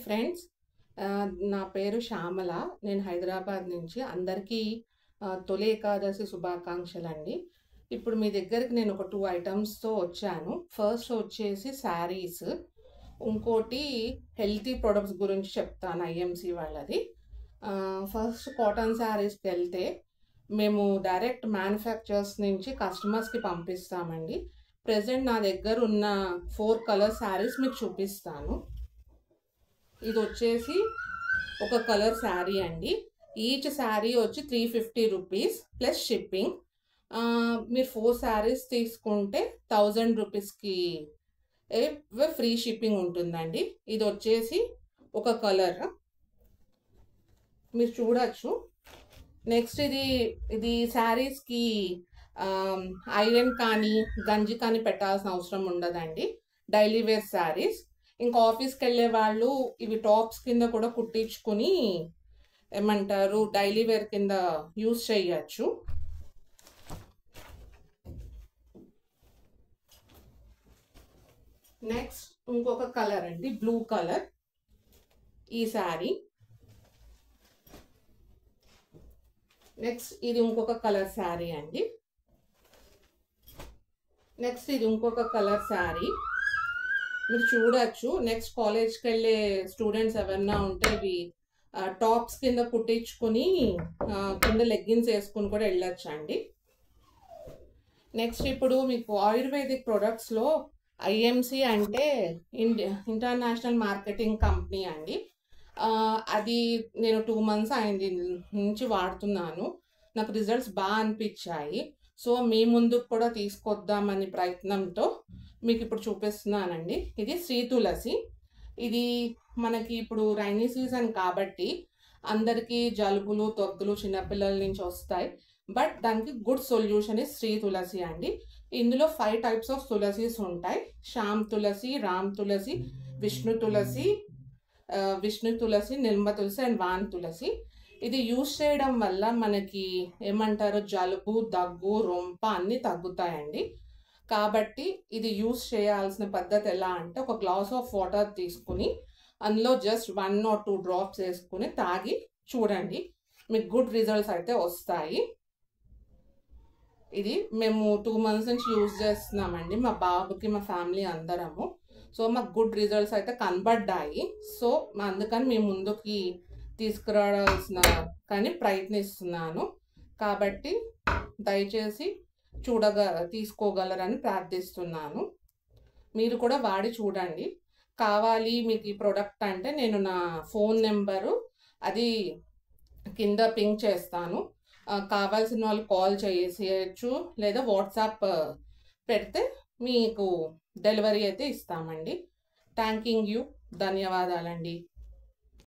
Friends, నా పేరు శ్యామల. నేను హైదరాబాద్ నుంచి. అందరికీ తొలి ఏకాదశి శుభాకాంక్షలండి. ఇప్పుడు మీ దగ్గరికి నేను ఒక 2 ఐటమ్స్‌తో వచ్చాను. ఫస్ట్ వచ్చేసి శారీస్, ఇంకోటి హెల్తీ ప్రొడక్ట్స్ గురించి చెప్తాను ఐఎంసీ వాళ్ళది. ఫస్ట్ కాటన్ శారీస్‌కెళ్తే మేము డైరెక్ట్ మ్యానుఫ్యాక్చరర్స్ నుంచి కస్టమర్స్‌కి పంపిస్తామండి. ప్రెజెంట్ నా దగ్గర ఉన్న 4 కలర్ శారీస్ మీకు చూపిస్తాను. ఇది వచ్చేసి ఒక కలర్ శారీ అండి. ఈచ్ శారీ వచ్చి 350 రూపీస్ ప్లస్ షిప్పింగ్. మీరు 4 శారీస్ తీసుకుంటే 1000 రూపీస్కి ఫ్రీ షిప్పింగ్ ఉంటుందండి. ఇది వచ్చేసి ఒక కలర్ మీరు చూడొచ్చు. నెక్స్ట్ ఇది శారీస్కి ఐరన్ కానీ గంజి కానీ పెట్టాల్సిన అవసరం ఉండదండి. Daily wear saris. ఇంకా ఆఫీస్కి వెళ్ళే వాళ్ళు ఇవి టాప్స్ కింద కూడా కుట్టించుకుని ఏమంటారు డైలీ వేర్ కింద యూజ్ చేయొచ్చు. నెక్స్ట్ ఇంకొక కలర్ అండి, బ్లూ కలర్. ఈ శారీ. నెక్స్ట్ ఇది ఇంకొక కలర్ శారీ అండి. నెక్స్ట్ ఇది ఇంకొక కలర్ శారీ మీరు చూడొచ్చు. నెక్స్ట్ కాలేజ్కి వెళ్ళే స్టూడెంట్స్ ఎవరన్నా ఉంటే ఇవి టాప్స్ కింద కుట్టించుకుని కింద లెగ్గిన్స్ వేసుకుని కూడా వెళ్ళొచ్చు అండి. నెక్స్ట్ ఇప్పుడు మీకు ఆయుర్వేదిక్ ప్రొడక్ట్స్లో ఐఎంసీ అంటే ఇంటర్నేషనల్ మార్కెటింగ్ కంపెనీ అండి. అది నేను 2 months అయింది నుంచి వాడుతున్నాను. నాకు రిజల్ట్స్ బాగా అనిపించాయి. సో మీ ముందుకు కూడా తీసుకొద్దామని ప్రయత్నంతో మీకు ఇప్పుడు చూపిస్తున్నానండి. ఇది శ్రీ తులసి. ఇది మనకి ఇప్పుడు రైనీ సీజన్ కాబట్టి అందరికీ జలుబులు తొద్దులు చిన్నపిల్లల నుంచి వస్తాయి. బట్ దానికి గుడ్ సొల్యూషన్ ఇస్ శ్రీ తులసి అండి. ఇందులో 5 types ఆఫ్ తులసీస్ ఉంటాయి. శ్యామ్ తులసి, రామ్ తులసి, విష్ణు తులసి, నిర్మ తులసి అండ్ వాన్ తులసి. ఇది యూజ్ చేయడం వల్ల మనకి ఏమంటారు జలుబు, దగ్గు, రొంప అన్నీ తగ్గుతాయండి. కాబట్టి ఇది యూజ్ చేయాల్సిన పద్ధతి ఎలా అంటే ఒక గ్లాస్ ఆఫ్ వాటర్ తీసుకుని అందులో జస్ట్ 1 or 2 drops వేసుకుని తాగి చూడండి. మీకు గుడ్ రిజల్ట్స్ అయితే వస్తాయి. ఇది మేము 2 months నుంచి యూజ్ చేస్తున్నామండి, మా బాబుకి మా ఫ్యామిలీ అందరము. సో మాకు గుడ్ రిజల్ట్స్ అయితే కనబడ్డాయి. సో అందుకని మీ ముందుకి తీసుకురావాల్సిన కానీ ప్రయత్నిస్తున్నాను. కాబట్టి దయచేసి తీసుకోగలరని ప్రార్థిస్తున్నాను. మీరు కూడా వాడి చూడండి. కావాలి మీకు ఈ ప్రోడక్ట్ అంటే నేను నా ఫోన్ నెంబరు అది కింద పింక్ చేస్తాను. కావాల్సిన వాళ్ళు కాల్ చేయొచ్చు, లేదా వాట్సాప్ పెడితే మీకు డెలివరీ అయితే ఇస్తామండి. Thanking you. ధన్యవాదాలండి.